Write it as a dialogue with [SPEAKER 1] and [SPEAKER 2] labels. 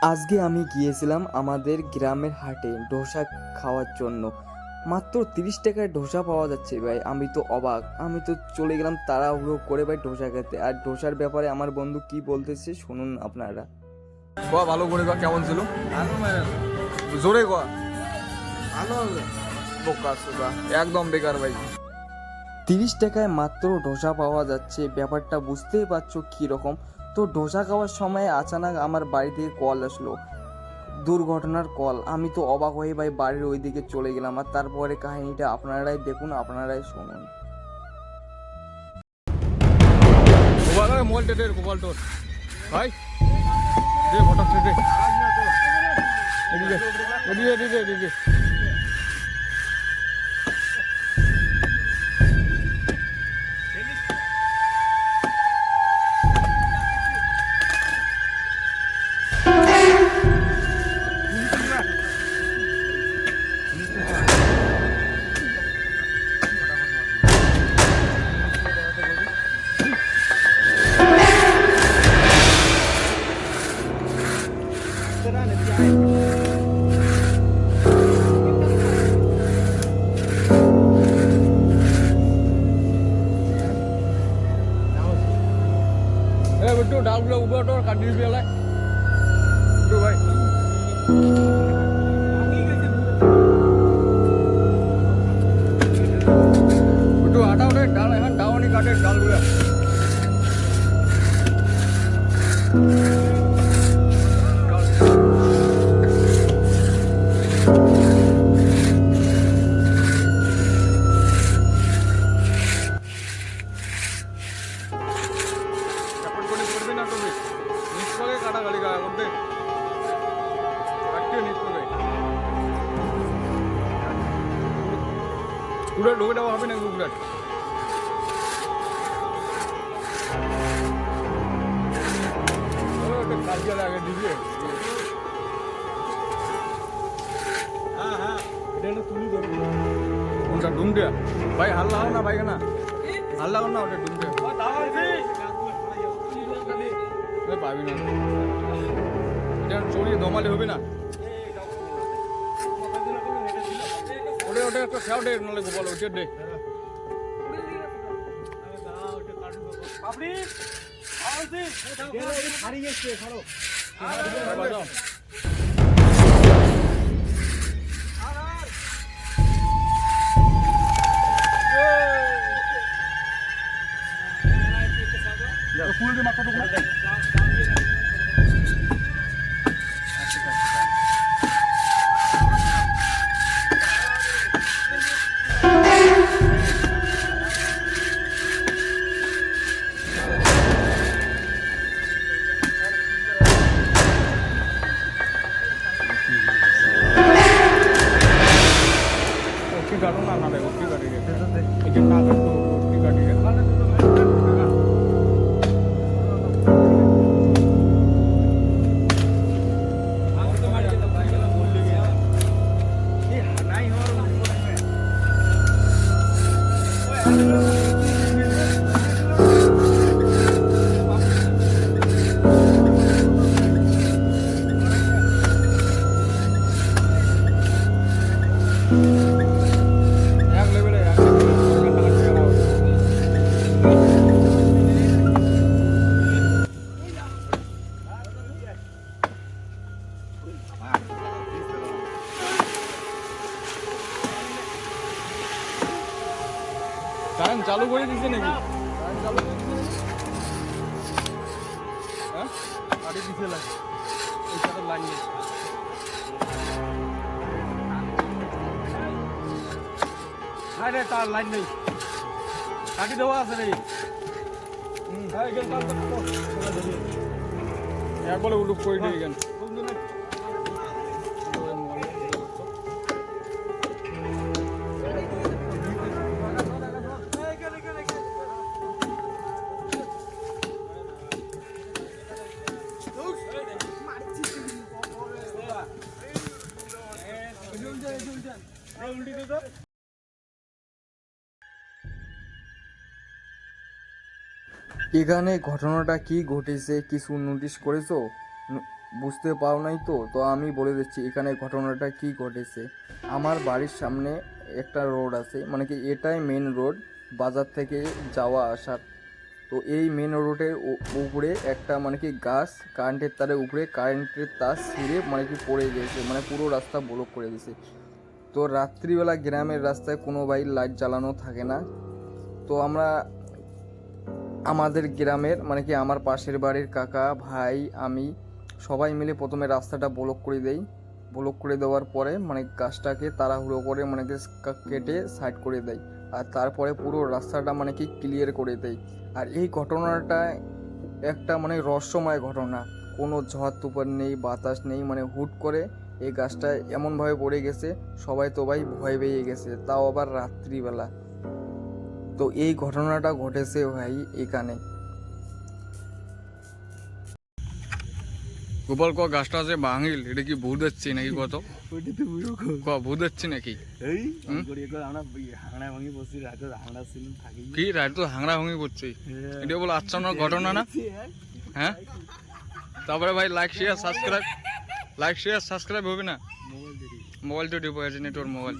[SPEAKER 1] আজকে আমি গিয়েছিলাম আমাদের গ্রামের হাটে ধোসা খাওয়ার জন্য। মাত্র 30 টাকায় ধোসা পাওয়া যাচ্ছে ভাই, আমি তো অবাক। আমি তো চলে গেলাম তাড়াহুড়ো করে ভাই ধোসা খেতে। আর ধোসার ব্যাপারে আমার বন্ধু কি বলতেছে শুনুন আপনারা।
[SPEAKER 2] গোয়া ভালো করে গোয়া কেমন ছিল?
[SPEAKER 3] ভালো মেরে
[SPEAKER 2] জোরে গোয়া।
[SPEAKER 3] ভালো হবে।
[SPEAKER 2] বোকা সোকা একদম বেকার ভাই।
[SPEAKER 1] 30 টাকায় মাত্র ধোসা পাওয়া যাচ্ছে, ব্যাপারটা বুঝতেই পারছো কীরকম। তো ধোসা খাওয়ার সময় আচানক আমার বাড়ি থেকে কল আসলো, দুর্ঘটনার কল। আমি তো অবাক হয়ে ভাই বাড়ির ওই দিকে চলে গেলাম। আর তারপরে কাহিনীটা আপনারাই দেখুন, আপনারাই শুনুন।
[SPEAKER 2] গোপাল মোবাইল টেটে গোপাল টোর ভাই দে ফটো থেকে এদিকে এদিকে এদিকে এদিকে বিট্টু ডালগুলো উঠো তো কাটি দিবি এলাই বিট্টু ভাই বিট্টু আটা উঠে ডাল এখন ডাউনি কাটে ডালগুলো সাপোর্ট করে করবি না তুমি নিচ করে কাটা গালি গা করতে কাটতে নিচ করে পুরো ঢুকে দেওয়া হবে না গুগলে কালকে আগে দিবি
[SPEAKER 3] হ্যাঁ হ্যাঁ এটা একটা তুলি দেবো।
[SPEAKER 2] কোনটা ডুম দিয়া ভাই হাল্লা হও না ভাই না হাল্লা হও না ওটা ডুম দিয়া পাবি না এটা চড়িয়ে দমালে হবে না ওটা ওটা একটা খেয়াও দে নাহলে গোপাল ওটা দে
[SPEAKER 3] হারিয়ে গেছে ছাড়ো।
[SPEAKER 2] বাজাও ফুল দিয়ে মাথা টুকরা ওকে কাটো না না ওকে কাটি গেছে এটা না কাটো ওকে কাটি গেছে এক লেভেলে টাইম চালু করে দিছে নাকি টাইম চালু করে দিছে হ্যাঁ গাড়ি দিছে লাগে এই সাথে লাইন নেই
[SPEAKER 3] নাই রে তার লাইন নেই কাটি দেওয়া আছে রে হ্যাঁ এখানে কাল তো
[SPEAKER 2] এক বলে উলুক করে দিয়ে গেল
[SPEAKER 1] এখানে ঘটনাটা কি ঘটেছে কিছু নোটিশ করেছো? বুঝতে পারো নাই তো তো আমি বলে দিচ্ছি এখানে ঘটনাটা কি ঘটেছে। আমার বাড়ির সামনে একটা রোড আছে, মানে কি এটাই মেন রোড বাজার থেকে যাওয়া আসার। তো এই মেন রোডের উপরে একটা মানে কি গাছ, কারেন্টের তারের উপরে কারেন্টের তার ছিঁড়ে মানে কি পড়ে গেছে, মানে পুরো রাস্তা ব্লক করে দিয়েছে। তো রাত্রিবেলা গ্রামের রাস্তায় কোনো লাইট জ্বালানো থাকে না। তো আমরা আমাদের গ্রামের মানে কি আমার পাশের বাড়ির কাকা ভাই আমি সবাই মিলে প্রথমে রাস্তাটা ব্লক করে দেই। ব্লক করে দেওয়ার পরে মানে গাছটাকে তাড়াহুড়ো করে মানে কি কেটে সাইড করে দেয়, আর তারপরে পুরো রাস্তাটা মানে কি ক্লিয়ার করে দেয়। আর এই ঘটনাটা একটা মানে রহস্যময় ঘটনা, কোনো ঝড় তুফান নেই, বাতাস নেই, মানে হুট করে এই গাছটা এমনভাবে পড়ে গেছে, সবাই তো ভাই ভয় পেয়ে গেছে, তাও আবার রাত্রিবেলা। তো এই ঘটনাটা ঘটেছে ভাই এখানে।
[SPEAKER 2] গোপাল ক গাছটা আছে ভাঙিল, এটা কি ভূত হচ্ছে নাকি? কত
[SPEAKER 3] ওইটা তো বুড়ো
[SPEAKER 2] ক ভূত হচ্ছে নাকি?
[SPEAKER 3] এই করে করে আমরা হাংড়া ভাঙি বসছি, রাতে হাংড়া ছিল থাকি
[SPEAKER 2] কি রাত তো হাংড়া ভাঙি করছে, এটা বলো আচ্ছা না ঘটনা না? হ্যাঁ, তারপরে ভাই লাইক শেয়ার সাবস্ক্রাইব হবে না?
[SPEAKER 3] মোবাইল দেখি
[SPEAKER 2] মোবাইল তো ডিপো আছে নেটওয়ার্ক মোবাইল।